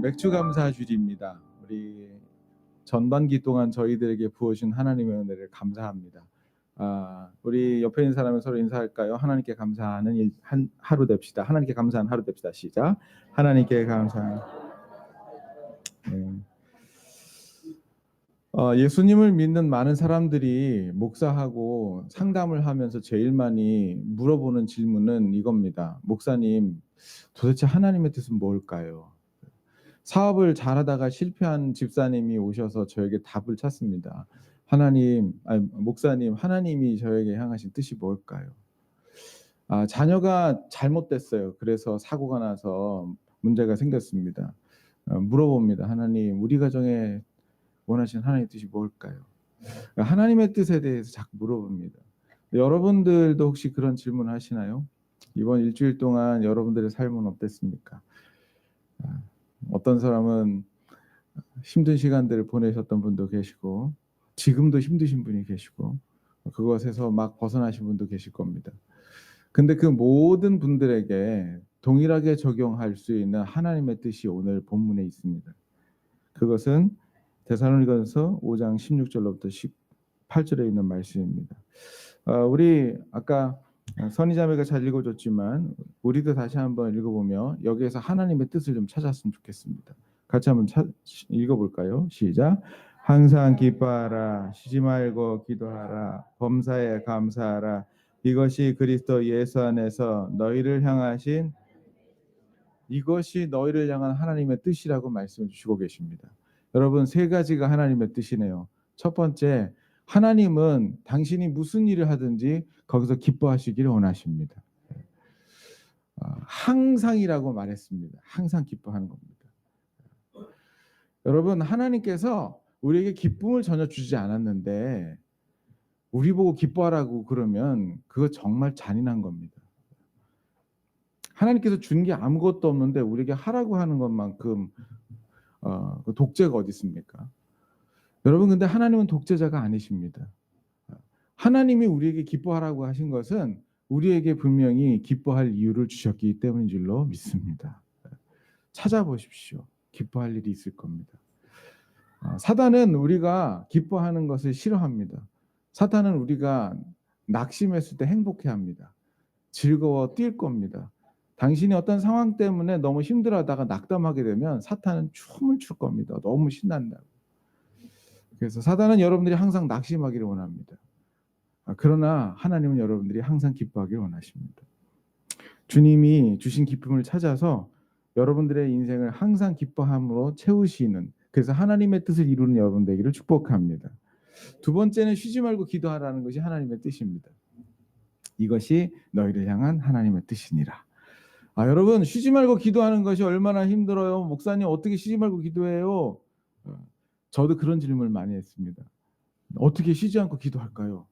맥주 감사 주일입니다. 우리 전반기 동안 저희들에게 부어주신 하나님의 은혜를 감사합니다. 우리 옆에 있는 사람을 서로 인사할까요? 하나님께 감사하는 하루 됩시다. 하나님께 감사하는 하루 됩시다. 시작. 하나님께 감사하는. 네. 예수님을 믿는 많은 사람들이 목사하고 상담을 하면서 제일 많이 물어보는 질문은 이겁니다. 목사님, 도대체 하나님의 뜻은 뭘까요? 사업을 잘하다가 실패한 집사님이 오셔서 저에게 답을 찾습니다. 목사님, 하나님이 저에게 향하신 뜻이 뭘까요? 자녀가 잘못됐어요. 그래서 사고가 나서 문제가 생겼습니다. 물어봅니다. 하나님, 우리 가정에 원하시는 하나님의 뜻이 뭘까요? 하나님의 뜻에 대해서 자꾸 물어봅니다. 여러분들도 혹시 그런 질문 하시나요? 이번 일주일 동안 여러분들의 삶은 어땠습니까? 어떤 사람은 힘든 시간들을 보내셨던 분도 계시고 지금도 힘드신 분이 계시고 그것에서 막 벗어나신 분도 계실 겁니다. 근데 그 모든 분들에게 동일하게 적용할 수 있는 하나님의 뜻이 오늘 본문에 있습니다. 그것은 데살로니가서 5장 16절로부터 18절에 있는 말씀입니다. 우리 아까 선희자매가 잘 읽어줬지만 우리도 다시 한번 읽어보며 여기에서 하나님의 뜻을 좀 찾았으면 좋겠습니다. 같이 한번 읽어볼까요? 시작. 항상 기뻐하라, 쉬지 말고 기도하라, 범사에 감사하라. 이것이 그리스도 예수 안에서 너희를 향하신 이것이 너희를 향한 하나님의 뜻이라고 말씀을 주시고 계십니다. 여러분, 세 가지가 하나님의 뜻이네요. 첫 번째, 하나님은 당신이 무슨 일을 하든지 거기서 기뻐하시기를 원하십니다. 항상이라고 말했습니다. 항상 기뻐하는 겁니다. 여러분, 하나님께서 우리에게 기쁨을 전혀 주지 않았는데 우리 보고 기뻐하라고 그러면 그거 정말 잔인한 겁니다. 하나님께서 준 게 아무것도 없는데 우리에게 하라고 하는 것만큼 독재가 어디 있습니까? 여러분, 근데 하나님은 독재자가 아니십니다. 하나님이 우리에게 기뻐하라고 하신 것은 우리에게 분명히 기뻐할 이유를 주셨기 때문인 줄로 믿습니다. 찾아보십시오. 기뻐할 일이 있을 겁니다. 사단은 우리가 기뻐하는 것을 싫어합니다. 사탄은 우리가 낙심했을 때 행복해합니다. 즐거워 뛸 겁니다. 당신이 어떤 상황 때문에 너무 힘들어하다가 낙담하게 되면 사탄은 춤을 출 겁니다. 너무 신난다고. 그래서 사단은 여러분들이 항상 낙심하기를 원합니다. 그러나 하나님은 여러분들이 항상 기뻐하기를 원하십니다. 주님이 주신 기쁨을 찾아서 여러분들의 인생을 항상 기뻐함으로 채우시는, 그래서 하나님의 뜻을 이루는 여러분 되기를 축복합니다. 두 번째는 쉬지 말고 기도하라는 것이 하나님의 뜻입니다. 이것이 너희를 향한 하나님의 뜻이니라. 여러분, 쉬지 말고 기도하는 것이 얼마나 힘들어요. 목사님, 어떻게 쉬지 말고 기도해요? 저도 그런 질문을 많이 했습니다. 어떻게 쉬지 않고 기도할까요?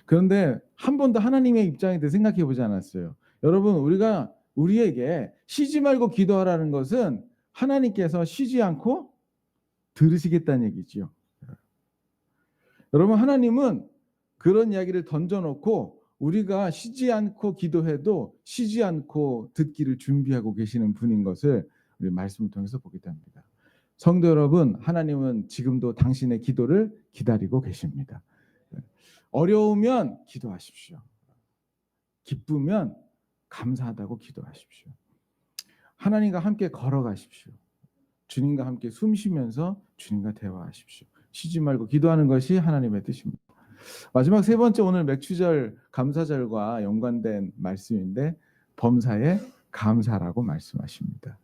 그런데 한 번도 하나님의 입장에 대해 생각해 보지 않았어요. 여러분, 우리에게 쉬지 말고 기도하라는 것은 하나님께서 쉬지 않고 들으시겠다는 얘기죠. 여러분, 하나님은 그런 이야기를 던져놓고 우리가 쉬지 않고 기도해도 쉬지 않고 듣기를 준비하고 계시는 분인 것을 우리 말씀을 통해서 보게 됩니다. 성도 여러분, 하나님은 지금도 당신의 기도를 기다리고 계십니다. 어려우면 기도하십시오. 기쁘면 감사하다고 기도하십시오. 하나님과 함께 걸어가십시오. 주님과 함께 숨 쉬면서 주님과 대화하십시오. 쉬지 말고 기도하는 것이 하나님의 뜻입니다. 마지막 세 번째, 오늘 맥주절 감사절과 연관된 말씀인데 범사에 감사라고 말씀하십니다.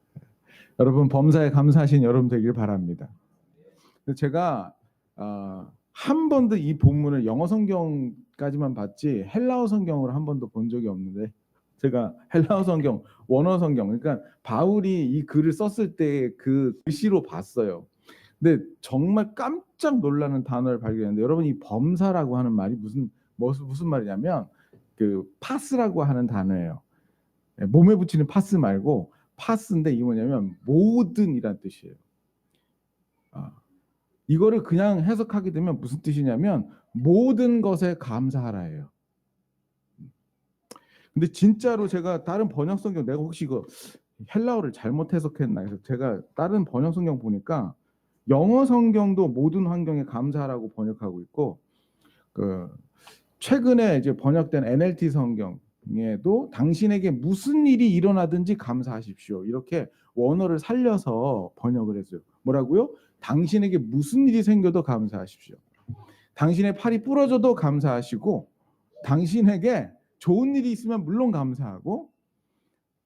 여러분, 범사에 감사하신 여러분 되길 바랍니다. 제가 한 번도 이 본문을 영어 성경까지만 봤지 헬라어 성경으로 한 번도 본 적이 없는데, 제가 헬라어 성경, 원어 성경, 그러니까 바울이 이 글을 썼을 때 그 글씨로 봤어요. 근데 정말 깜짝 놀라는 단어를 발견했는데, 여러분, 이 범사라고 하는 말이 무슨 말이냐면 그 파스라고 하는 단어예요. 몸에 붙이는 파스 말고 파스인데 이게 뭐냐면 모든이란 뜻이에요. 이거를 그냥 해석하게 되면 무슨 뜻이냐면 모든 것에 감사하라예요. 근데 진짜로 제가 다른 번역 성경, 내가 혹시 이거 헬라어를 잘못 해석했나 해서 제가 다른 번역 성경 보니까 영어 성경도 모든 환경에 감사하라고 번역하고 있고 그 최근에 이제 번역된 NLT 성경에도 당신에게 무슨 일이 일어나든지 감사하십시오. 이렇게 원어를 살려서 번역을 했어요. 뭐라고요? 당신에게 무슨 일이 생겨도 감사하십시오. 당신의 팔이 부러져도 감사하시고 당신에게 좋은 일이 있으면 물론 감사하고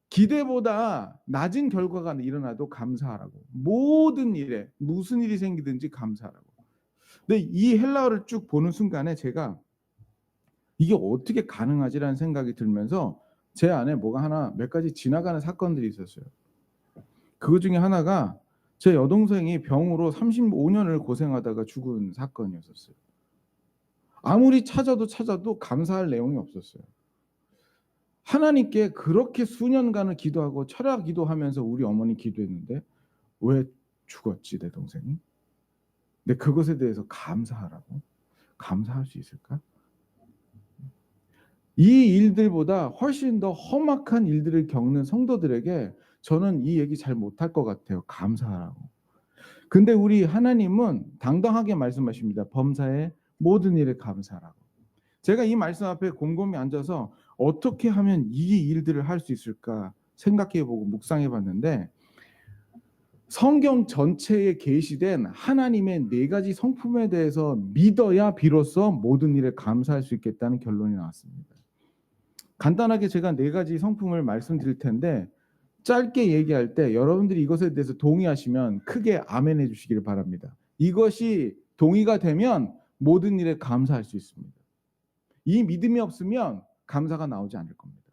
기대보다 낮은 결과가 일어나도 감사하라고. 모든 일에 무슨 일이 생기든지 감사하라고. 근데 이 헬라어를 쭉 보는 순간에 제가 이게 어떻게 가능하지라는 생각이 들면서 제 안에 뭐가 하나 몇 가지 지나가는 사건들이 있었어요. 그 중에 하나가 제 여동생이 병으로 35년을 고생하다가 죽은 사건이었었어요. 아무리 찾아도 감사할 내용이 없었어요. 하나님께 그렇게 수년간을 기도하고 철야 기도하면서 우리 어머니 기도했는데 왜 죽었지 내 동생이? 근데 그것에 대해서 감사하라고? 감사할 수 있을까? 이 일들보다 훨씬 더 험악한 일들을 겪는 성도들에게 저는 이 얘기 잘 못할 것 같아요. 감사하라고. 근데 우리 하나님은 당당하게 말씀하십니다. 범사의 모든 일에 감사하라고. 제가 이 말씀 앞에 곰곰이 앉아서 어떻게 하면 이 일들을 할 수 있을까 생각해보고 묵상해봤는데 성경 전체에 계시된 하나님의 네 가지 성품에 대해서 믿어야 비로소 모든 일에 감사할 수 있겠다는 결론이 나왔습니다. 간단하게 제가 네 가지 성품을 말씀드릴 텐데 짧게 얘기할 때 여러분들이 이것에 대해서 동의하시면 크게 아멘 해주시기를 바랍니다. 이것이 동의가 되면 모든 일에 감사할 수 있습니다. 이 믿음이 없으면 감사가 나오지 않을 겁니다.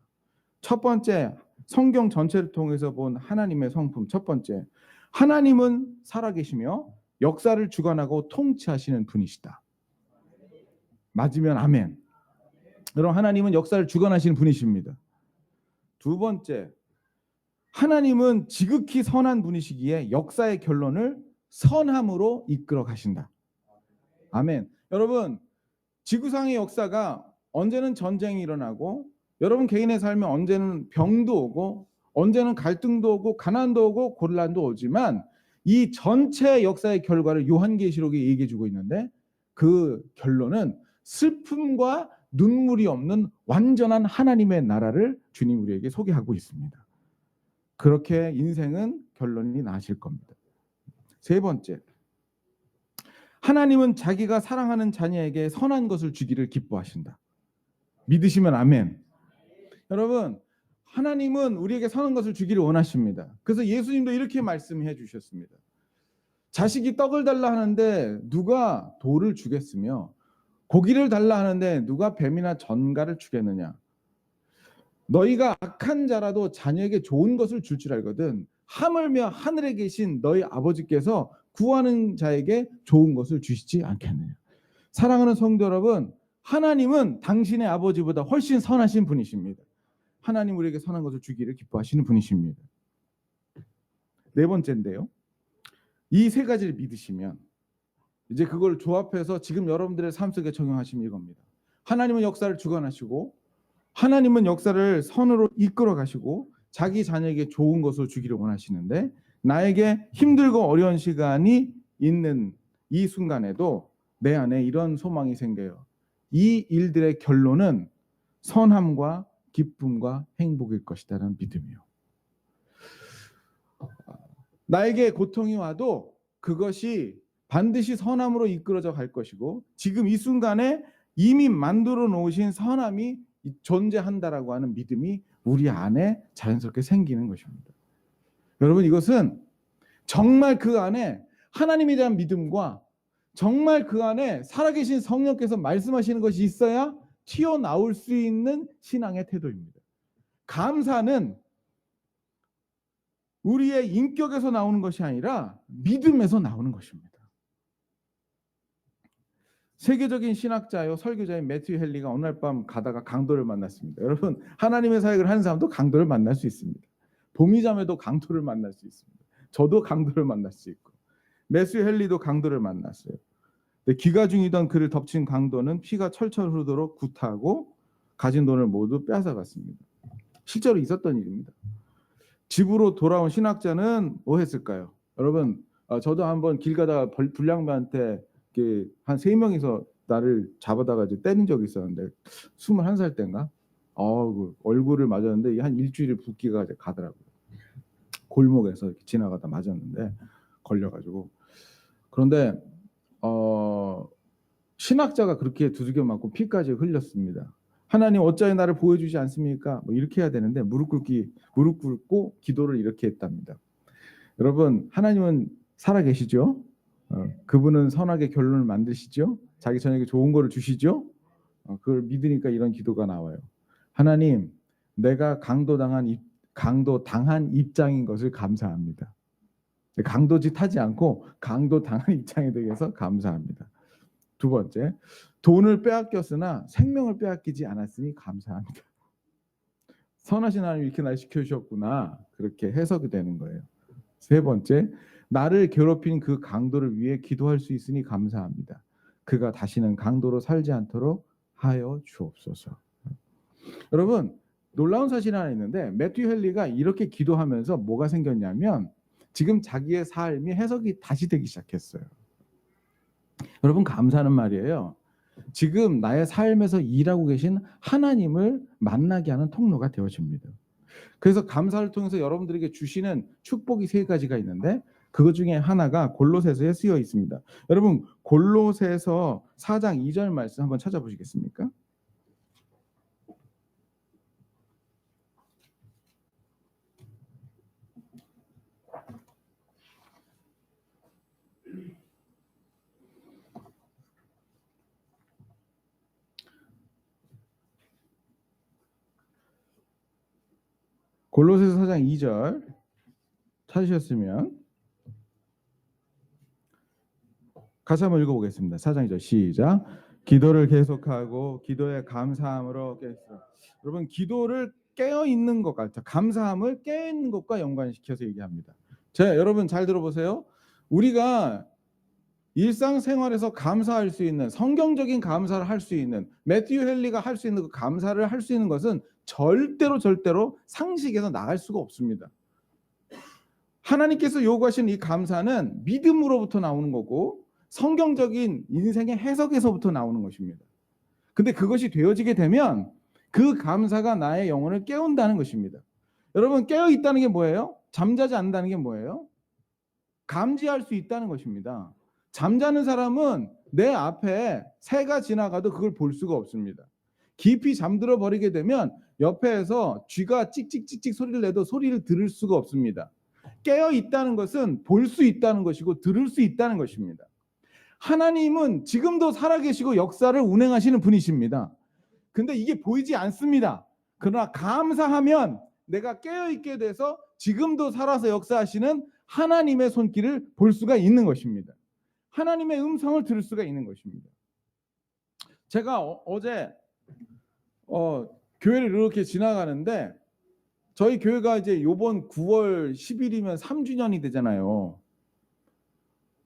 첫 번째, 성경 전체를 통해서 본 하나님의 성품. 첫 번째, 하나님은 살아계시며 역사를 주관하고 통치하시는 분이시다. 맞으면 아멘. 여러분, 하나님은 역사를 주관하시는 분이십니다. 두 번째, 하나님은 지극히 선한 분이시기에 역사의 결론을 선함으로 이끌어 가신다. 아멘. 여러분, 지구상의 역사가 언제는 전쟁이 일어나고 여러분 개인의 삶에 언제는 병도 오고 언제는 갈등도 오고 가난도 오고 곤란도 오지만 이 전체 역사의 결과를 요한계시록이 얘기해 주고 있는데 그 결론은 슬픔과 눈물이 없는 완전한 하나님의 나라를 주님 우리에게 소개하고 있습니다. 그렇게 인생은 결론이 나실 겁니다. 세 번째, 하나님은 자기가 사랑하는 자녀에게 선한 것을 주기를 기뻐하신다. 믿으시면 아멘. 여러분, 하나님은 우리에게 선한 것을 주기를 원하십니다. 그래서 예수님도 이렇게 말씀해 주셨습니다. 자식이 떡을 달라 하는데 누가 돌을 주겠으며 고기를 달라 하는데 누가 뱀이나 전갈을 주겠느냐. 너희가 악한 자라도 자녀에게 좋은 것을 줄 줄 알거든 하물며 하늘에 계신 너희 아버지께서 구하는 자에게 좋은 것을 주시지 않겠느냐. 사랑하는 성도 여러분, 하나님은 당신의 아버지보다 훨씬 선하신 분이십니다. 하나님 우리에게 선한 것을 주기를 기뻐하시는 분이십니다. 네 번째인데요. 이 세 가지를 믿으시면 이제 그걸 조합해서 지금 여러분들의 삶 속에 적용하시면 이겁니다. 하나님은 역사를 주관하시고 하나님은 역사를 선으로 이끌어 가시고 자기 자녀에게 좋은 것을 주기를 원하시는데 나에게 힘들고 어려운 시간이 있는 이 순간에도 내 안에 이런 소망이 생겨요. 이 일들의 결론은 선함과 기쁨과 행복일 것이다라는 믿음이요. 나에게 고통이 와도 그것이 반드시 선함으로 이끌어져 갈 것이고 지금 이 순간에 이미 만들어 놓으신 선함이 존재한다라고 하는 믿음이 우리 안에 자연스럽게 생기는 것입니다. 여러분, 이것은 정말 그 안에 하나님에 대한 믿음과 정말 그 안에 살아계신 성령께서 말씀하시는 것이 있어야 튀어나올 수 있는 신앙의 태도입니다. 감사는 우리의 인격에서 나오는 것이 아니라 믿음에서 나오는 것입니다. 세계적인 신학자요 설교자인 매튜 헨리가 어느 날 밤 가다가 강도를 만났습니다. 여러분, 하나님의 사역을 하는 사람도 강도를 만날 수 있습니다. 도미자매도 강도를 만날 수 있습니다. 저도 강도를 만날 수 있고 매튜 헨리도 강도를 만났어요. 근데 기가 중이던 그를 덮친 강도는 피가 철철 흐르도록 구타하고 가진 돈을 모두 빼앗아갔습니다. 실제로 있었던 일입니다. 집으로 돌아온 신학자는 뭐 했을까요? 여러분, 저도 한번 길 가다가 불량배한테 한 3명이서 나를 잡아다가 때린 적이 있었는데 21살 때인가? 그 얼굴을 맞았는데 한 일주일 붓기가 가더라고요. 골목에서 이렇게 지나가다 맞았는데 걸려가지고. 그런데 신학자가 그렇게 두들겨 맞고 피까지 흘렸습니다. 하나님 어찌하여 나를 보여주지 않습니까? 뭐 이렇게 해야 되는데 무릎 꿇고 기도를 이렇게 했답니다. 여러분, 하나님은 살아 계시죠? 그분은 선하게 결론을 만드시죠? 자기 저녁에 좋은 거를 주시죠? 그걸 믿으니까 이런 기도가 나와요. 하나님, 내가 강도 당한 입장인 것을 감사합니다. 강도짓 하지 않고 강도 당한 입장에 대해서 감사합니다. 두 번째, 돈을 빼앗겼으나 생명을 빼앗기지 않았으니 감사합니다. 선하신 하나님 이렇게 날 지켜주셨구나. 그렇게 해석이 되는 거예요. 세 번째, 나를 괴롭힌 그 강도를 위해 기도할 수 있으니 감사합니다. 그가 다시는 강도로 살지 않도록 하여 주옵소서. 여러분, 놀라운 사실이 하나 있는데 매튜 헨리가 이렇게 기도하면서 뭐가 생겼냐면 지금 자기의 삶이 해석이 다시 되기 시작했어요. 여러분, 감사는 말이에요. 지금 나의 삶에서 일하고 계신 하나님을 만나게 하는 통로가 되어집니다. 그래서 감사를 통해서 여러분들에게 주시는 축복이 3가지가 있는데 그것 중에 하나가 골로새서에 쓰여 있습니다. 여러분, 골로새서 4장 2절 말씀 한번 찾아보시겠습니까? 골로새서 4장 2절 찾으셨으면 같이 한번 읽어보겠습니다. 4장 2절 시작. 기도를 계속하고 기도에 감사함으로 깨있어. 여러분, 기도를 깨어있는 것 같아. 감사함을 깨어있는 것과 연관시켜서 얘기합니다. 자, 여러분 잘 들어보세요. 우리가 일상생활에서 감사할 수 있는, 성경적인 감사를 할 수 있는, 매튜 헨리가 할 수 있는 그 감사를 할 수 있는 것은 절대로 상식에서 나갈 수가 없습니다. 하나님께서 요구하시는 이 감사는 믿음으로부터 나오는 거고 성경적인 인생의 해석에서부터 나오는 것입니다. 근데 그것이 되어지게 되면 그 감사가 나의 영혼을 깨운다는 것입니다. 여러분, 깨어 있다는 게 뭐예요? 잠자지 않는다는 게 뭐예요? 감지할 수 있다는 것입니다. 잠자는 사람은 내 앞에 새가 지나가도 그걸 볼 수가 없습니다. 깊이 잠들어 버리게 되면 옆에서 쥐가 찍찍찍찍 소리를 내도 소리를 들을 수가 없습니다. 깨어 있다는 것은 볼 수 있다는 것이고 들을 수 있다는 것입니다. 하나님은 지금도 살아계시고 역사를 운행하시는 분이십니다. 근데 이게 보이지 않습니다. 그러나 감사하면 내가 깨어있게 돼서 지금도 살아서 역사하시는 하나님의 손길을 볼 수가 있는 것입니다. 하나님의 음성을 들을 수가 있는 것입니다. 제가 어제 교회를 이렇게 지나가는데 저희 교회가 이제 이번 9월 10일이면 3주년이 되잖아요.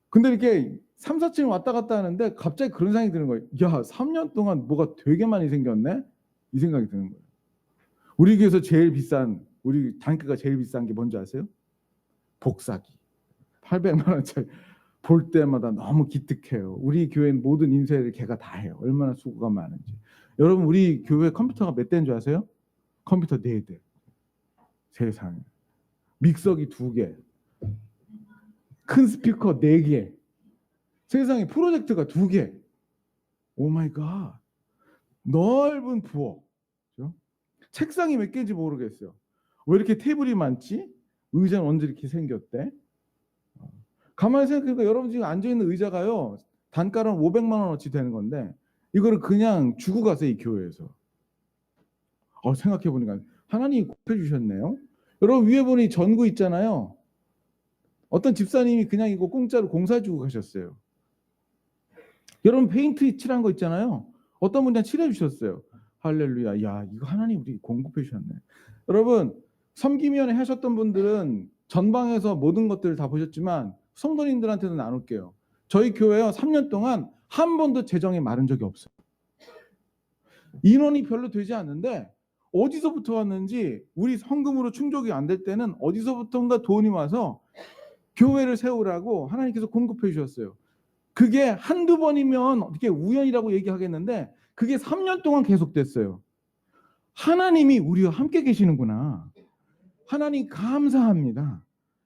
근데 이렇게 3, 4층 왔다 갔다 하는데 갑자기 그런 생각이 드는 거예요. 야, 3년 동안 뭐가 되게 많이 생겼네? 이 생각이 드는 거예요. 우리 교회에서 제일 비싼, 우리 단가가 제일 비싼 게 뭔지 아세요? 복사기. 800만 원짜리. 볼 때마다 너무 기특해요. 우리 교회는 모든 인쇄를 걔가 다 해요. 얼마나 수고가 많은지. 여러분, 우리 교회 컴퓨터가 몇 대인 줄 아세요? 컴퓨터 4대. 세상에. 믹서기 2개. 큰 스피커 4개. 세상에 프로젝트가 2개. 오 마이 갓. 넓은 부엌. 그렇죠? 책상이 몇 개인지 모르겠어요. 왜 이렇게 테이블이 많지? 의자는 언제 이렇게 생겼대? 가만히 생각해보니까 여러분 지금 앉아있는 의자가요, 단가는 500만 원어치 되는 건데 이거를 그냥 주고 가세요, 이 교회에서. 생각해보니까 하나님이 곱해주셨네요. 여러분, 위에 보니 전구 있잖아요. 어떤 집사님이 그냥 이거 공짜로 공사 주고 가셨어요. 여러분, 페인트 칠한 거 있잖아요. 어떤 분이 칠해 주셨어요. 할렐루야. 야, 이거 하나님 우리 공급해 주셨네. 여러분, 섬김위원회 하셨던 분들은 전방에서 모든 것들을 다 보셨지만 성도님들한테도 나눌게요. 저희 교회요, 3년 동안 한 번도 재정이 마른 적이 없어요. 인원이 별로 되지 않는데 어디서부터 왔는지 우리 헌금으로 충족이 안 될 때는 어디서부터인가 돈이 와서 교회를 세우라고 하나님께서 공급해 주셨어요. 그게 한두 번이면 어떻게 우연이라고 얘기하겠는데 그게 3년 동안 계속됐어요. 하나님이 우리와 함께 계시는구나. 하나님 감사합니다.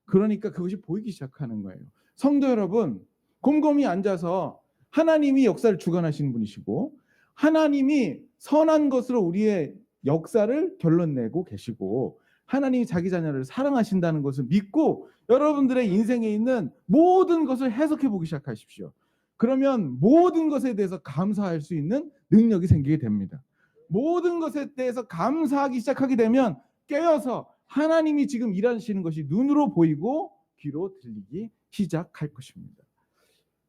그러니까 그것이 보이기 시작하는 거예요. 성도 여러분, 곰곰이 앉아서 하나님이 역사를 주관하시는 분이시고 하나님이 선한 것으로 우리의 역사를 결론내고 계시고 하나님이 자기 자녀를 사랑하신다는 것을 믿고 여러분들의 인생에 있는 모든 것을 해석해 보기 시작하십시오. 그러면 모든 것에 대해서 감사할 수 있는 능력이 생기게 됩니다. 모든 것에 대해서 감사하기 시작하게 되면 깨어서 하나님이 지금 일하시는 것이 눈으로 보이고 귀로 들리기 시작할 것입니다.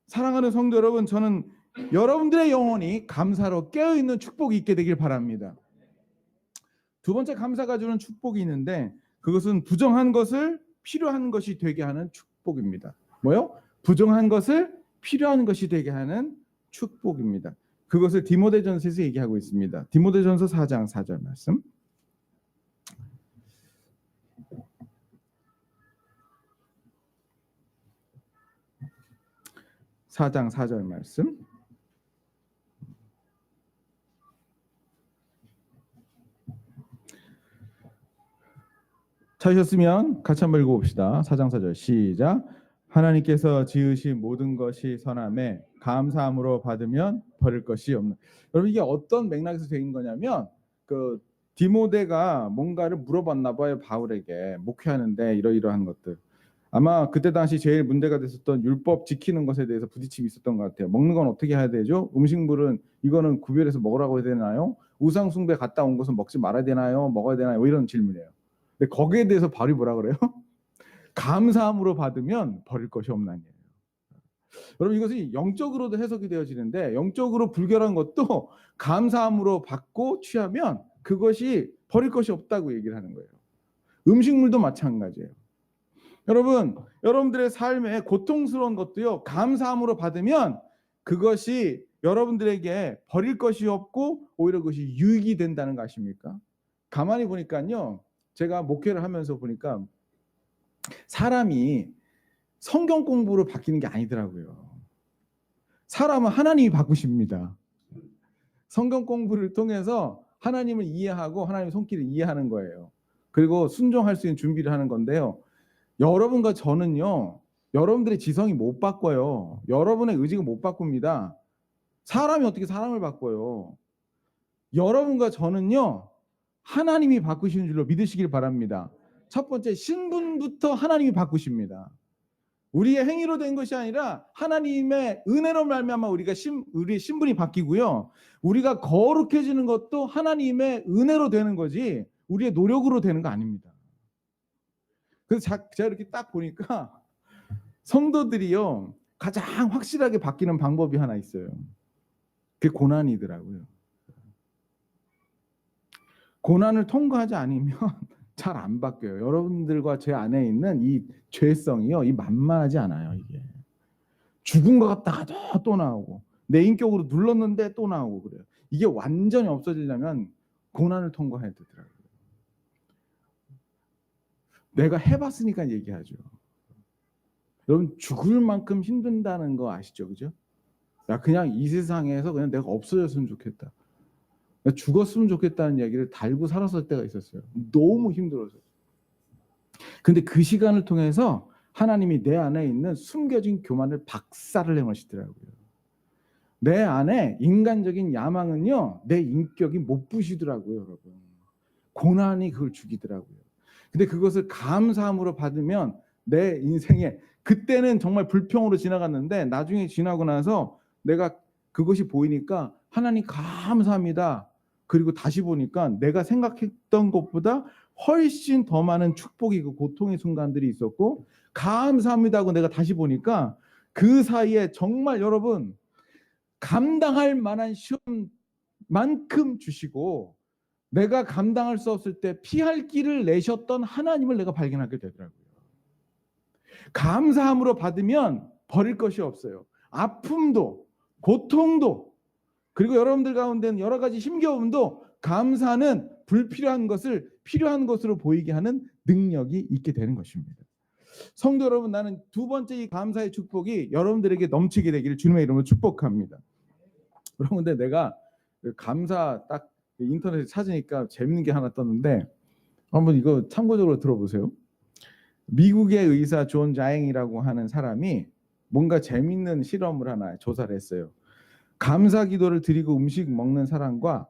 사랑하는 성도 여러분, 저는 여러분들의 영혼이 감사로 깨어있는 축복이 있게 되길 바랍니다. 두 번째 감사가 주는 축복이 있는데 그것은 부정한 것을 필요한 것이 되게 하는 축복입니다. 뭐요? 부정한 것을 필요한 것이 되게 하는 축복입니다. 그것을 디모데전서에서 얘기하고 있습니다. 디모데전서 4장 4절 말씀. 4장 4절 말씀. 찾으셨으면 같이 한번 읽어봅시다. 4장 4절 시작. 하나님께서 지으신 모든 것이 선함에 감사함으로 받으면 버릴 것이 없는. 여러분 이게 어떤 맥락에서 된 거냐면 그 디모데가 뭔가를 물어봤나 봐요. 바울에게 목회하는데 이러이러한 것들. 아마 그때 당시 제일 문제가 됐었던 율법 지키는 것에 대해서 부딪힘이 있었던 것 같아요. 먹는 건 어떻게 해야 되죠? 음식물은 이거는 구별해서 먹으라고 해야 되나요? 우상 숭배 갔다 온 것은 먹지 말아야 되나요? 먹어야 되나요? 뭐 이런 질문이에요. 근데 거기에 대해서 바울이 뭐라 그래요? 감사함으로 받으면 버릴 것이 없나니에요. 여러분 이것이 영적으로도 해석이 되어지는데 영적으로 불결한 것도 감사함으로 받고 취하면 그것이 버릴 것이 없다고 얘기를 하는 거예요. 음식물도 마찬가지예요. 여러분, 여러분들의 삶에 고통스러운 것도요, 감사함으로 받으면 그것이 여러분들에게 버릴 것이 없고 오히려 그것이 유익이 된다는 거 아십니까? 가만히 보니까요, 제가 목회를 하면서 보니까 사람이 성경 공부로 바뀌는 게 아니더라고요. 사람은 하나님이 바꾸십니다. 성경 공부를 통해서 하나님을 이해하고 하나님의 손길을 이해하는 거예요. 그리고 순종할 수 있는 준비를 하는 건데요. 여러분과 저는요, 여러분들의 지성이 못 바꿔요. 여러분의 의지가 못 바꿉니다. 사람이 어떻게 사람을 바꿔요? 여러분과 저는요, 하나님이 바꾸시는 줄로 믿으시길 바랍니다. 첫 번째, 신분부터 하나님이 바꾸십니다. 우리의 행위로 된 것이 아니라 하나님의 은혜로 말미암아 우리의 신분이 바뀌고요. 우리가 거룩해지는 것도 하나님의 은혜로 되는 거지 우리의 노력으로 되는 거 아닙니다. 그래서 제가 이렇게 딱 보니까 성도들이요 가장 확실하게 바뀌는 방법이 하나 있어요. 그게 고난이더라고요. 고난을 통과하지 않으면 잘 안 바뀌어요. 여러분들과 제 안에 있는 이 죄성이요, 이 만만하지 않아요. 이게 죽은 것 같다가 또 나오고 내 인격으로 눌렀는데 또 나오고 그래요. 이게 완전히 없어지려면 고난을 통과해야 되더라고요. 내가 해봤으니까 얘기하죠. 여러분 죽을 만큼 힘든다는 거 아시죠, 그죠? 야 그냥 이 세상에서 그냥 내가 없어졌으면 좋겠다. 죽었으면 좋겠다는 얘기를 달고 살았을 때가 있었어요. 너무 힘들어서. 근데 그 시간을 통해서 하나님이 내 안에 있는 숨겨진 교만을 박살을 내마시더라고요. 내 안에 인간적인 야망은요, 내 인격이 못 부시더라고요, 여러분. 고난이 그걸 죽이더라고요. 근데 그것을 감사함으로 받으면 내 인생에 그때는 정말 불평으로 지나갔는데 나중에 지나고 나서 내가 그것이 보이니까 하나님 감사합니다. 그리고 다시 보니까 내가 생각했던 것보다 훨씬 더 많은 축복이고 고통의 순간들이 있었고 감사합니다 하고 내가 다시 보니까 그 사이에 정말 여러분 감당할 만한 시험만큼 주시고 내가 감당할 수 없을 때 피할 길을 내셨던 하나님을 내가 발견하게 되더라고요. 감사함으로 받으면 버릴 것이 없어요. 아픔도 고통도 그리고 여러분들 가운데는 여러 가지 힘겨움도 감사는 불필요한 것을 필요한 것으로 보이게 하는 능력이 있게 되는 것입니다. 성도 여러분, 나는 두 번째 이 감사의 축복이 여러분들에게 넘치게 되기를 주님의 이름으로 축복합니다. 그런데 내가 감사 딱 인터넷에 찾으니까 재밌는 게 하나 떴는데 한번 이거 참고적으로 들어보세요. 미국의 의사 존 자eng이라고 하는 사람이 뭔가 재밌는 실험을 하나 조사를 했어요. 감사 기도를 드리고 음식 먹는 사람과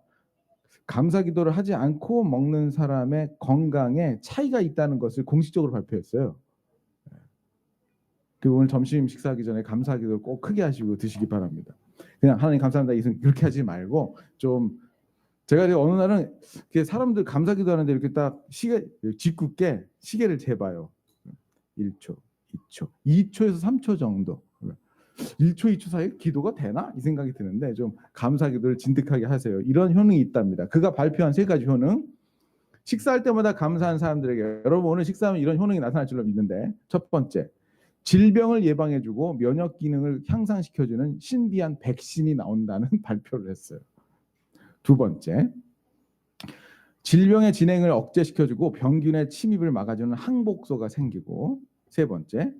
감사 기도를 하지 않고 먹는 사람의 건강에 차이가 있다는 것을 공식적으로 발표했어요. 오늘 점심 식사하기 전에 감사 기도를 꼭 크게 하시고 드시기 바랍니다. 그냥 하나님 감사합니다 그렇게 하지 말고 좀 제가 어느 날은 사람들 감사 기도하는데 이렇게 딱 시계 짓궂게 시계를 재봐요. 1초, 2초, 2초에서 3초 정도. 1초, 2초 사이에 기도가 되나? 이 생각이 드는데 좀 감사 기도를 진득하게 하세요. 이런 효능이 있답니다. 그가 발표한 3가지 효능. 식사할 때마다 감사한 사람들에게 여러분 오늘 식사하면 이런 효능이 나타날 줄로 믿는데 첫 번째, 질병을 예방해주고 면역 기능을 향상시켜주는 신비한 백신이 나온다는 발표를 했어요. 두 번째, 질병의 진행을 억제시켜주고 병균의 침입을 막아주는 항복소가 생기고 세 번째,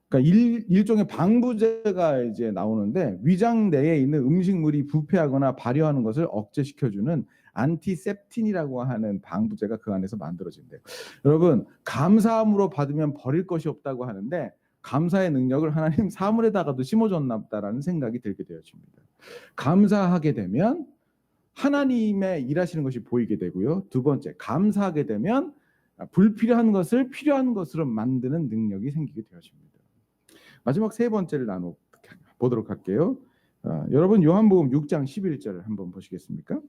그러니까 일종의 방부제가 이제 나오는데 위장 내에 있는 음식물이 부패하거나 발효하는 것을 억제시켜주는 안티셉틴이라고 하는 방부제가 그 안에서 만들어진대요. 여러분 감사함으로 받으면 버릴 것이 없다고 하는데 감사의 능력을 하나님 사물에다가도 심어줬나 보다라는 생각이 들게 되어집니다. 감사하게 되면 하나님의 일하시는 것이 보이게 되고요. 두 번째, 감사하게 되면 불필요한 것을 필요한 것으로 만드는 능력이 생기게 되어집니다. 마지막 세 번째를 보도록 할게요. 여러분 요한복음 6장 11절을 한번 보시겠습니까?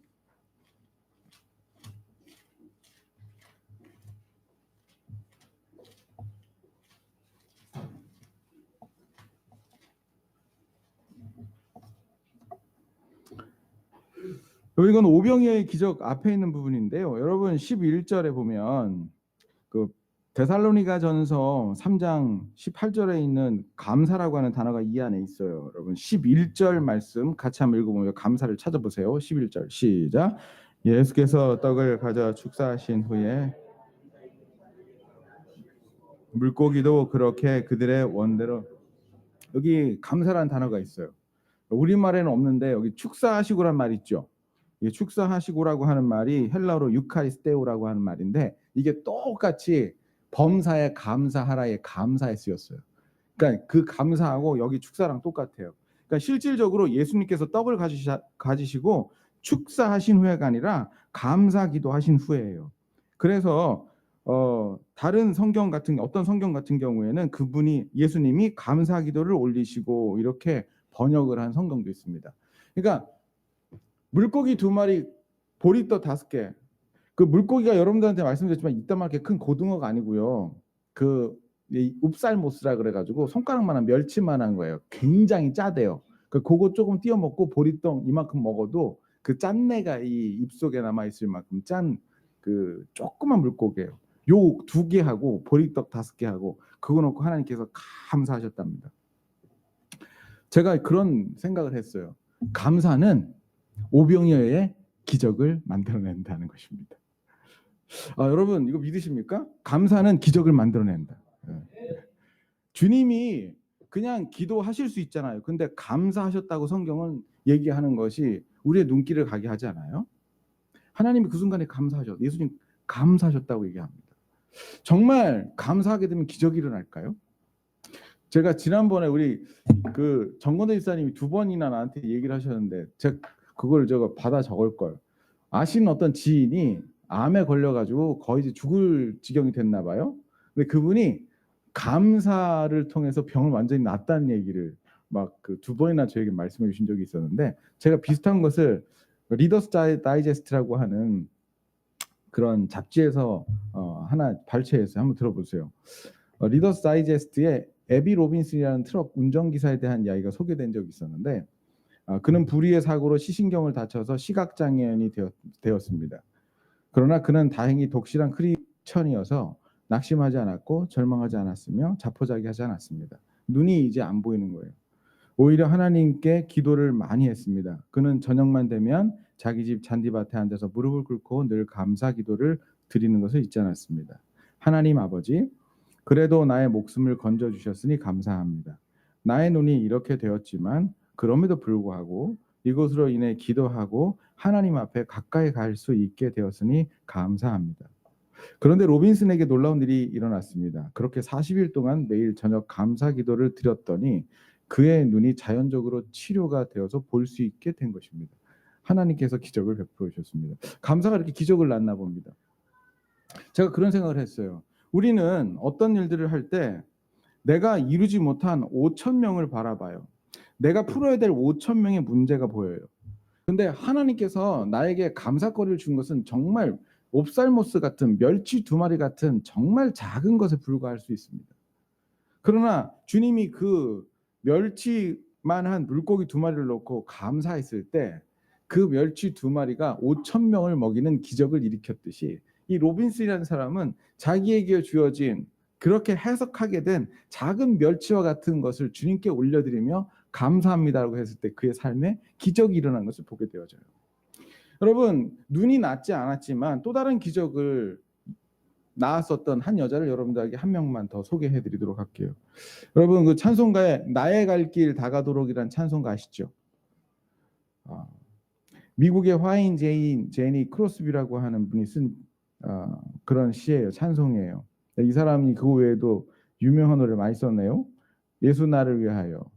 이건 오병이어의 기적 앞에 있는 부분인데요. 여러분 11절에 보면 그 데살로니가전서 3장 18절에 있는 감사라고 하는 단어가 이 안에 있어요. 여러분 11절 말씀 같이 한번 읽어보면 감사를 찾아보세요. 11절 시작. 예수께서 떡을 가져 축사하신 후에 물고기도 그렇게 그들의 원대로 여기 감사라는 단어가 있어요. 우리말에는 없는데 여기 축사하시고란 말 있죠. 이 축사하시고라고 하는 말이 헬라어로 유카리스테오라고 하는 말인데 이게 똑같이 범사에 감사하라의 감사에 쓰였어요. 그러니까 그 감사하고 여기 축사랑 똑같아요. 그러니까 실질적으로 예수님께서 떡을 가지시고 축사하신 후회가 아니라 감사 기도하신 후회예요. 그래서 다른 성경 같은 어떤 성경 같은 경우에는 그분이 예수님이 감사 기도를 올리시고 이렇게 번역을 한 성경도 있습니다. 그러니까 물고기 2마리, 보리떡 5개. 그 물고기가 여러분들한테 말씀드렸지만 이따만하게 큰 고등어가 아니고요. 그 읍살모스라 그래가지고 손가락만한 멸치만한 거예요. 굉장히 짜대요. 그거 조금 띄워 먹고 보리떡 이만큼 먹어도 그 짠내가 이 입속에 남아 있을 만큼 짠 그 조그만 물고기예요. 요 2개 하고 보리떡 5개 하고 그거 놓고 하나님께서 감사하셨답니다. 제가 그런 생각을 했어요. 감사는 오병이어의 기적을 만들어낸다는 것입니다. 여러분 이거 믿으십니까? 감사는 기적을 만들어낸다. 주님이 그냥 기도하실 수 있잖아요. 근데 감사하셨다고 성경은 얘기하는 것이 우리의 눈길을 가게 하지 않아요? 하나님이 그 순간에 감사하셨. 예수님 감사하셨다고 얘기합니다. 정말 감사하게 되면 기적이 일어날까요? 제가 지난번에 우리 그 정건대 집사님이 2번이나 나한테 얘기를 하셨는데 제가 그걸 제가 받아 적을 걸. 아시는 어떤 지인이 암에 걸려가지고 거의 이제 죽을 지경이 됐나 봐요. 근데 그분이 감사를 통해서 병을 완전히 낫다는 얘기를 막 그 2번이나 저에게 말씀해 주신 적이 있었는데 제가 비슷한 것을 리더스 다이제스트라고 하는 그런 잡지에서 하나 발췌해서 한번 들어보세요. 리더스 다이제스트에 에비 로빈슨이라는 트럭 운전기사에 대한 이야기가 소개된 적이 있었는데 그는 불의의 사고로 시신경을 다쳐서 시각장애인이 되었습니다. 그러나 그는 다행히 독실한 크리스천이어서 낙심하지 않았고 절망하지 않았으며 자포자기하지 않았습니다. 눈이 이제 안 보이는 거예요. 오히려 하나님께 기도를 많이 했습니다. 그는 저녁만 되면 자기 집 잔디밭에 앉아서 무릎을 꿇고 늘 감사 기도를 드리는 것을 잊지 않았습니다. 하나님 아버지, 그래도 나의 목숨을 건져 주셨으니 감사합니다. 나의 눈이 이렇게 되었지만 그럼에도 불구하고 이것으로 인해 기도하고 하나님 앞에 가까이 갈 수 있게 되었으니 감사합니다. 그런데 로빈슨에게 놀라운 일이 일어났습니다. 그렇게 40일 동안 매일 저녁 감사 기도를 드렸더니 그의 눈이 자연적으로 치료가 되어서 볼 수 있게 된 것입니다. 하나님께서 기적을 베풀어 주셨습니다. 감사가 이렇게 기적을 낳나 봅니다. 제가 그런 생각을 했어요. 우리는 어떤 일들을 할 때 내가 이루지 못한 5천 명을 바라봐요. 내가 풀어야 될 5천 명의 문제가 보여요. 근데 하나님께서 나에게 감사거리를 준 것은 정말 옵살모스 같은 멸치 2마리 같은 정말 작은 것에 불과할 수 있습니다. 그러나 주님이 그 멸치만한 물고기 2마리를 놓고 감사했을 때 그 멸치 2마리가 5천 명을 먹이는 기적을 일으켰듯이 이 로빈슨이라는 사람은 자기에게 주어진 그렇게 해석하게 된 작은 멸치와 같은 것을 주님께 올려드리며 감사합니다라고 했을 때 그의 삶에 기적이 일어난 것을 보게 되어져요. 여러분, 눈이 낫지 않았지만 또 다른 기적을 낳았었던 한 여자를 여러분들에게 한 명만 더 소개해 드리도록 할게요. 여러분, 그 찬송가에 나의 갈 길 다가도록이라는 찬송가 아시죠? 미국의 화인 제니 크로스비라고 하는 분이 쓴 그런 시예요. 찬송이에요. 이 사람이 그 외에도 유명한 노래를 많이 썼네요. 예수 나를 위하여,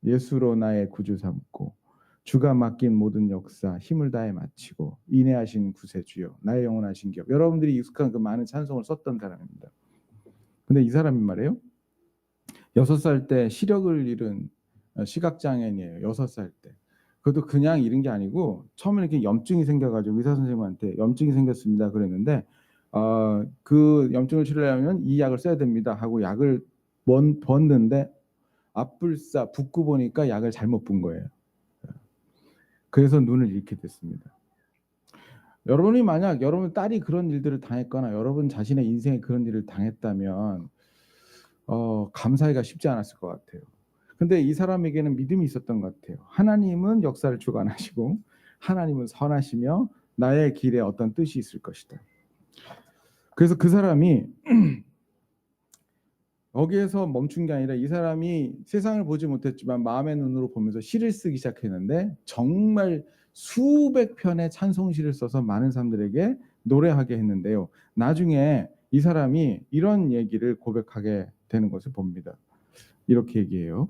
예수로 나의 구주 삼고, 주가 맡긴 모든 역사 힘을 다해 마치고, 인내하신 구세주여, 나의 영원하신 기업. 여러분들이 익숙한 그 많은 찬송을 썼던 사람입니다. 근데 이 사람이 말이에요. 6살 때 시력을 잃은 시각장애인이에요. 6살 때. 그것도 그냥 잃은 게 아니고 처음에 이렇게 염증이 생겨가지고 의사 선생님한테 염증이 생겼습니다 그랬는데 그 염증을 치료하려면 이 약을 써야 됩니다 하고 약을 벗는데 앞불싸 붓고 보니까 약을 잘못 본 거예요. 그래서 눈을 잃게 됐습니다. 여러분이 만약 여러분 딸이 그런 일들을 당했거나 여러분 자신의 인생에 그런 일을 당했다면 감사하기가 쉽지 않았을 것 같아요. 근데 이 사람에게는 믿음이 있었던 것 같아요. 하나님은 역사를 주관하시고 하나님은 선하시며 나의 길에 어떤 뜻이 있을 것이다. 그래서 그 사람이 거기에서 멈춘 게 아니라 이 사람이 세상을 보지 못했지만 마음의 눈으로 보면서 시를 쓰기 시작했는데 정말 수백 편의 찬송시를 써서 많은 사람들에게 노래하게 했는데요. 나중에 이 사람이 이런 얘기를 고백하게 되는 것을 봅니다. 이렇게 얘기해요.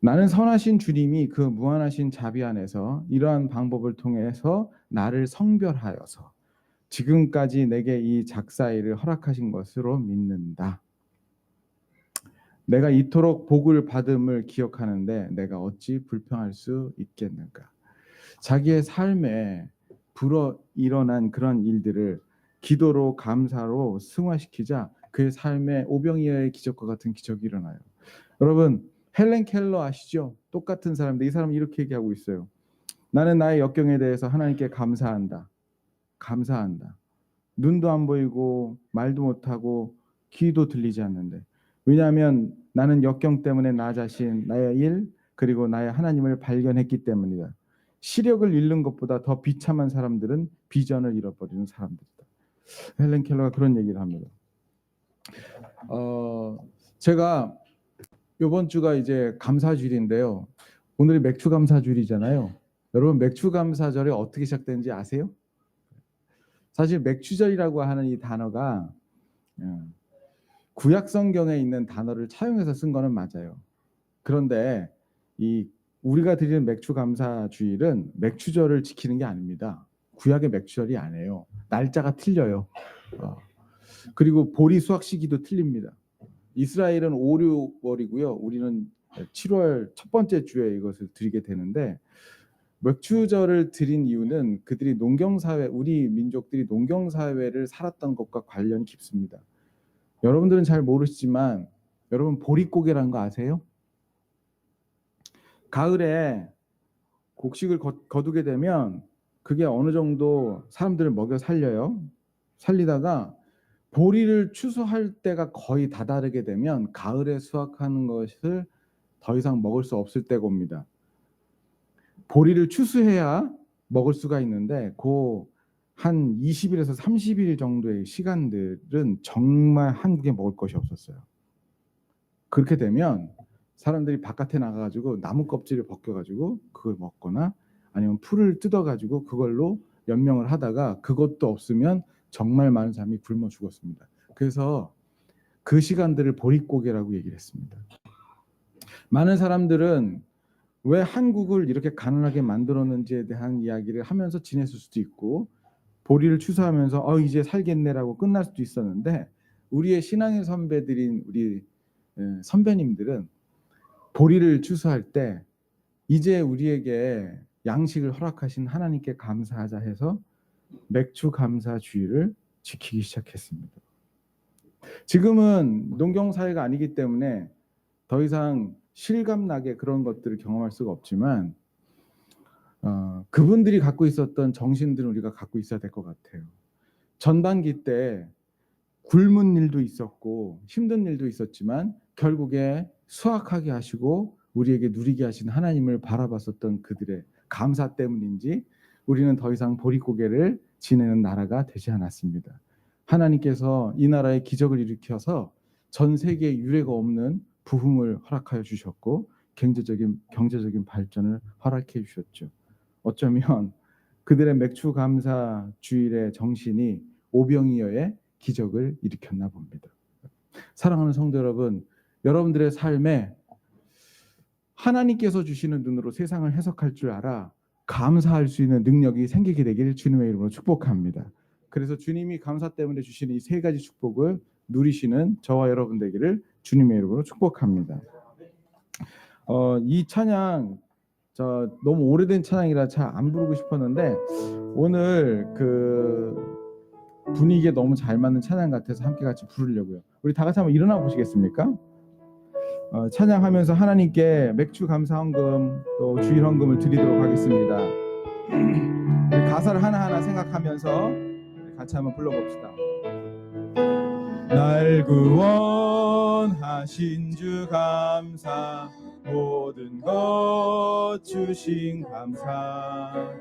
나는 선하신 주님이 그 무한하신 자비 안에서 이러한 방법을 통해서 나를 성별하여서 지금까지 내게 이 작사일을 허락하신 것으로 믿는다. 내가 이토록 복을 받음을 기억하는데 내가 어찌 불평할 수 있겠는가. 자기의 삶에 불어 일어난 그런 일들을 기도로 감사로 승화시키자 그의 삶에 오병이어의 기적과 같은 기적이 일어나요. 여러분, 헬렌 켈러 아시죠? 똑같은 사람인데 이 사람은 이렇게 얘기하고 있어요. 나는 나의 역경에 대해서 하나님께 감사한다. 감사한다. 눈도 안 보이고 말도 못하고 귀도 들리지 않는데 왜냐하면 나는 역경 때문에 나 자신, 나의 일 그리고 나의 하나님을 발견했기 때문이다. 시력을 잃는 것보다 더 비참한 사람들은 비전을 잃어버리는 사람들이다. 헬렌 켈러가 그런 얘기를 합니다. 제가 이번 주가 이제 감사주일인데요. 오늘이 맥주 감사주일이잖아요. 여러분 맥주 감사절이 어떻게 시작되는지 아세요? 사실 맥주절이라고 하는 이 단어가 구약 성경에 있는 단어를 차용해서 쓴 거는 맞아요. 그런데 이 우리가 드리는 맥주 감사 주일은 맥주절을 지키는 게 아닙니다. 구약의 맥주절이 아니에요. 날짜가 틀려요. 그리고 보리 수확 시기도 틀립니다. 이스라엘은 5, 6월이고요. 우리는 7월 첫 번째 주에 이것을 드리게 되는데 맥주절을 드린 이유는 그들이 농경사회, 우리 민족들이 농경사회를 살았던 것과 관련이 깊습니다. 여러분들은 잘 모르시지만 여러분 보릿고개라는 거 아세요? 가을에 곡식을 거두게 되면 그게 어느 정도 사람들을 먹여 살려요. 살리다가 보리를 추수할 때가 거의 다다르게 되면 가을에 수확하는 것을 더 이상 먹을 수 없을 때가 옵니다. 보리를 추수해야 먹을 수가 있는데 그 한 20일에서 30일 정도의 시간들은 정말 한국에 먹을 것이 없었어요. 그렇게 되면 사람들이 바깥에 나가가지고 나무 껍질을 벗겨가지고 그걸 먹거나 아니면 풀을 뜯어가지고 그걸로 연명을 하다가 그것도 없으면 정말 많은 사람이 굶어 죽었습니다. 그래서 그 시간들을 보릿고개라고 얘기를 했습니다. 많은 사람들은 왜 한국을 이렇게 가난하게 만들었는지에 대한 이야기를 하면서 지냈을 수도 있고, 보리를 추수하면서 이제 살겠네라고 끝날 수도 있었는데, 우리의 신앙의 선배들인 우리 선배님들은 보리를 추수할 때 이제 우리에게 양식을 허락하신 하나님께 감사하자 해서 맥주 감사주의를 지키기 시작했습니다. 지금은 농경사회가 아니기 때문에 더 이상 실감나게 그런 것들을 경험할 수가 없지만 그분들이 갖고 있었던 정신들은 우리가 갖고 있어야 될 것 같아요. 전반기 때 굶은 일도 있었고 힘든 일도 있었지만 결국에 수확하게 하시고 우리에게 누리게 하신 하나님을 바라봤었던 그들의 감사 때문인지 우리는 더 이상 보릿고개를 지내는 나라가 되지 않았습니다. 하나님께서 이 나라에 기적을 일으켜서 전 세계에 유례가 없는 부흥을 허락하여 주셨고 경제적인 발전을 허락해 주셨죠. 어쩌면 그들의 맥주 감사 주일의 정신이 오병이어의 기적을 일으켰나 봅니다. 사랑하는 성도 여러분, 여러분들의 삶에 하나님께서 주시는 눈으로 세상을 해석할 줄 알아 감사할 수 있는 능력이 생기게 되기를 주님의 이름으로 축복합니다. 그래서 주님이 감사 때문에 주시는 이 세 가지 축복을 누리시는 저와 여러분 되기를 주님의 이름으로 축복합니다. 이 찬양 너무 오래된 찬양이라 잘 안 부르고 싶었는데 오늘 그 분위기에 너무 잘 맞는 찬양 같아서 함께 같이 부르려고요. 우리 다 같이 한번 일어나 보시겠습니까? 찬양하면서 하나님께 맥주 감사 헌금 또 주일 헌금을 드리도록 하겠습니다. 가사를 하나하나 생각하면서 같이 한번 불러봅시다. 날 구원하신 주 감사, 모든 것 주신 감사,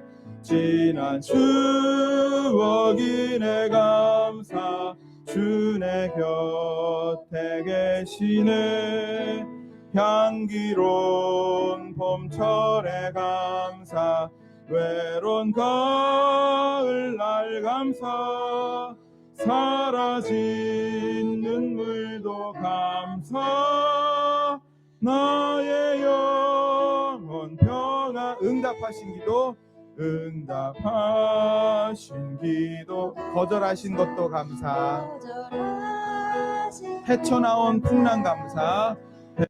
지난 추억이 내 감사, 주 내 곁에 계시네. 향기로운 봄철의 감사, 외로운 가을날 감사, 사라진 눈물도 감사, 나의 영혼 평안. 응답하신 기도, 거절하신 것도 감사, 헤쳐나온 풍랑 감사,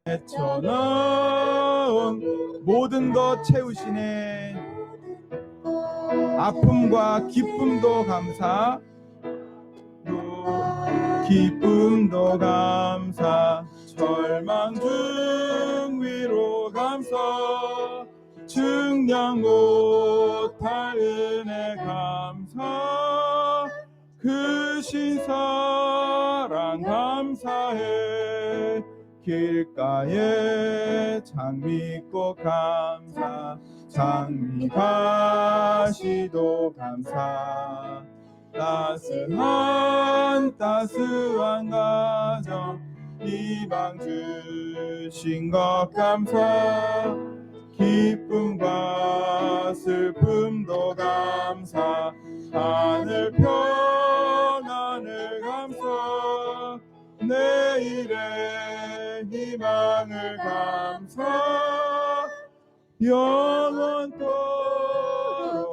헤쳐나온 모든 것 채우시네. 아픔과 기쁨도 감사, 기쁨도 감사, 절망 중 위로 감사, 증량 못할 은혜 감사, 크신 사랑 감사해. 길가에 장미꽃 감사, 장미가시도 감사, 따스한 가정 이방 주신 것 감사, 기쁨과 슬픔도 감사, 하늘 평안을 감사, 내일의 희망을 감사, 영원토록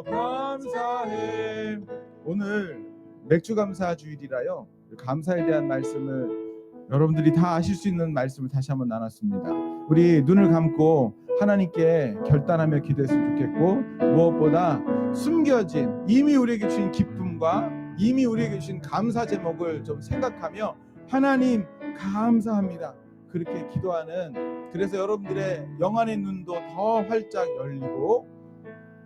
감사해. 오늘 맥주 감사 주일이라요, 감사에 대한 말씀을 여러분들이 다 아실 수 있는 말씀을 다시 한번 나눴습니다. 우리 눈을 감고 하나님께 결단하며 기도했으면 좋겠고, 무엇보다 숨겨진 이미 우리에게 주신 기쁨과 이미 우리에게 주신 감사 제목을 좀 생각하며 하나님 감사합니다, 그렇게 기도하는, 그래서 여러분들의 영안의 눈도 더 활짝 열리고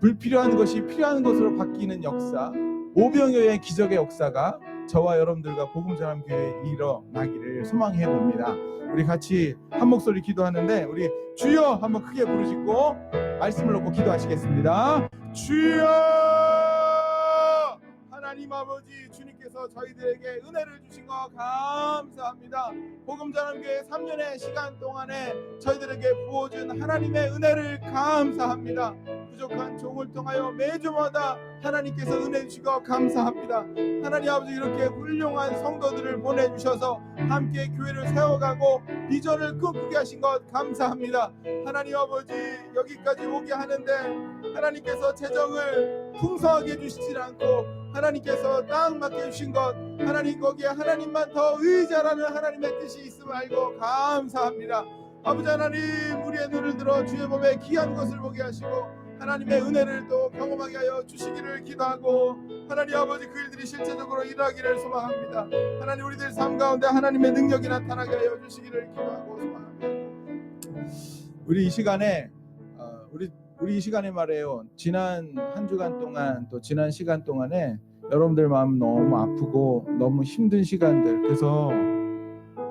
불필요한 것이 필요한 것으로 바뀌는 역사, 오병이어의 기적의 역사가 저와 여러분들과 복음 전함 교회에 일어나기를 소망해 봅니다. 우리 같이 한 목소리 기도하는데 우리 주여 한번 크게 부르짖고 말씀을 놓고 기도하시겠습니다. 주여! 하나님 아버지, 주님께서 저희들에게 은혜를 주신 거 감사합니다. 복음 전함 교회 3년의 시간 동안에 저희들에게 부어준 하나님의 은혜를 감사합니다. 부족한 종을 통하여 매주마다 하나님께서 은혜 주시고 감사합니다. 하나님 아버지, 이렇게 훌륭한 성도들을 보내주셔서 함께 교회를 세워가고 비전을 꿈꾸게 하신 것 감사합니다. 하나님 아버지, 여기까지 오게 하는데 하나님께서 재정을 풍성하게 주시지 않고 하나님께서 딱 맡겨 주신 것, 하나님 거기에 하나님만 더 의지하라는 하나님의 뜻이 있음을 알고 감사합니다. 아버지 하나님, 우리의 눈을 들어 주의 법에 귀한 것을 보게 하시고 하나님의 은혜를 또 경험하게 하여 주시기를 기도하고, 하나님 아버지, 그 일들이 실제적으로 일어나기를 소망합니다. 하나님, 우리들 삶 가운데 하나님의 능력이 나타나게 하여 주시기를 기도하고 소망합니다. 우리 이 시간에 우리 이 시간에 말해요. 지난 한 주간 동안 또 지난 시간 동안에 여러분들 마음 너무 아프고 너무 힘든 시간들, 그래서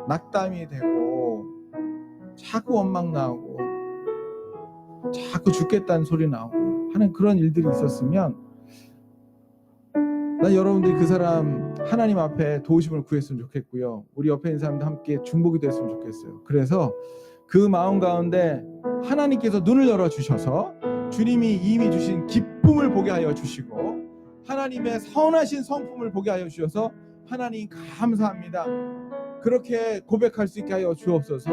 낙담이 되고 자꾸 원망 나오고 자꾸 죽겠다는 소리 나오고 하는 그런 일들이 있었으면 난 여러분들이 그 사람 하나님 앞에 도우심을 구했으면 좋겠고요. 우리 옆에 있는 사람도 함께 중복이 됐으면 좋겠어요. 그래서 그 마음 가운데 하나님께서 눈을 열어주셔서 주님이 이미 주신 기쁨을 보게 하여 주시고 하나님의 선하신 성품을 보게 하여 주셔서 하나님 감사합니다, 그렇게 고백할 수 있게 하여 주옵소서.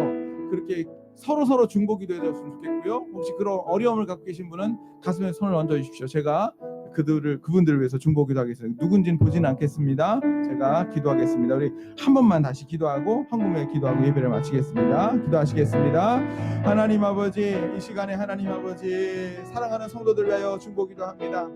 그렇게 서로 중보기 되었으면 좋겠고요. 혹시 그런 어려움을 갖고 계신 분은 가슴에 손을 얹어 주십시오. 제가 그분들을 위해서 중보기도 하겠습니다. 누군지는 보지는 않겠습니다. 제가 기도하겠습니다. 우리 한 번만 다시 기도하고 황금에 기도하고 예배를 마치겠습니다. 기도하시겠습니다. 하나님 아버지, 이 시간에 하나님 아버지, 사랑하는 성도들 위하여 중보기도 합니다.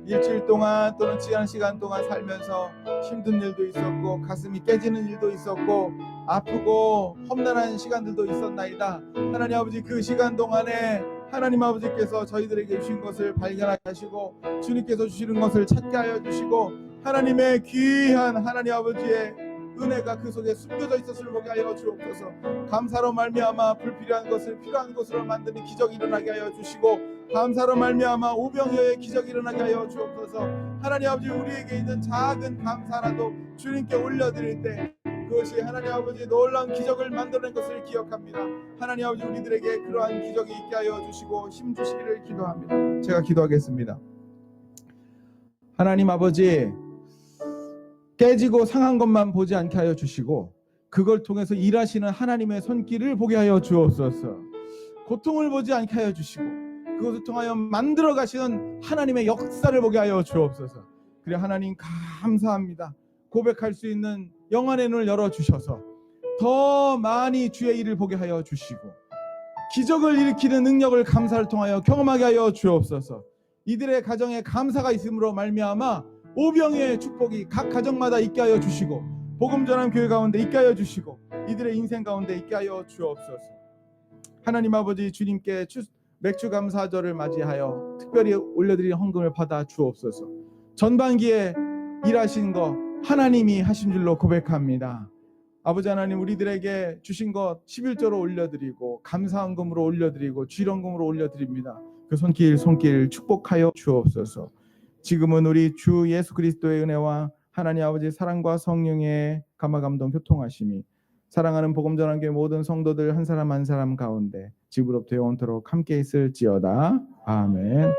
일주일 동안 또는 지난 시간 동안 살면서 힘든 일도 있었고 가슴이 깨지는 일도 있었고 아프고 험난한 시간들도 있었나이다. 하나님 아버지, 그 시간 동안에 하나님 아버지께서 저희들에게 주신 것을 발견하게 하시고 주님께서 주시는 것을 찾게 하여 주시고 하나님의 귀한 하나님 아버지의 은혜가 그 속에 숨겨져 있었을 보게 하여 주옵소서. 감사로 말미암아 불필요한 것을 필요한 것으로 만드는 기적이 일어나게 하여 주시고 감사로 말미암아 오병이어의 기적이 일어나게 하여 주옵소서. 하나님 아버지, 우리에게 있는 작은 감사라도 주님께 올려드릴 때 그것이 하나님 아버지 놀라운 기적을 만들어낸 것을 기억합니다. 하나님 아버지, 우리들에게 그러한 기적이 있게 하여 주시고 힘 주시기를 기도합니다. 제가 기도하겠습니다. 하나님 아버지, 깨지고 상한 것만 보지 않게 하여 주시고 그걸 통해서 일하시는 하나님의 손길을 보게 하여 주옵소서. 고통을 보지 않게 하여 주시고 그것을 통하여 만들어 가시는 하나님의 역사를 보게 하여 주옵소서. 그래 하나님 감사합니다. 고백할 수 있는 영안의 눈을 열어주셔서 더 많이 주의 일을 보게 하여 주시고 기적을 일으키는 능력을 감사를 통하여 경험하게 하여 주옵소서. 이들의 가정에 감사가 있음으로 말미암아 오병이의 축복이 각 가정마다 있게 하여 주시고 복음 전함 교회 가운데 있게 하여 주시고 이들의 인생 가운데 있게 하여 주옵소서. 하나님 아버지, 주님께 맥주 감사절을 맞이하여 특별히 올려드린 헌금을 받아 주옵소서. 전반기에 일하신 거 하나님이 하신 줄로 고백합니다. 아버지 하나님, 우리들에게 주신 것 11조로 올려드리고 감사헌금으로 올려드리고 주일헌금으로 올려드립니다. 그 손길 축복하여 주옵소서. 지금은 우리 주 예수 그리스도의 은혜와 하나님 아버지 사랑과 성령의 감화감동 교통하심이 사랑하는 복음 전환교회 모든 성도들 한 사람 한 사람 가운데 지금부터 영원토록 함께 있을지어다. 아멘.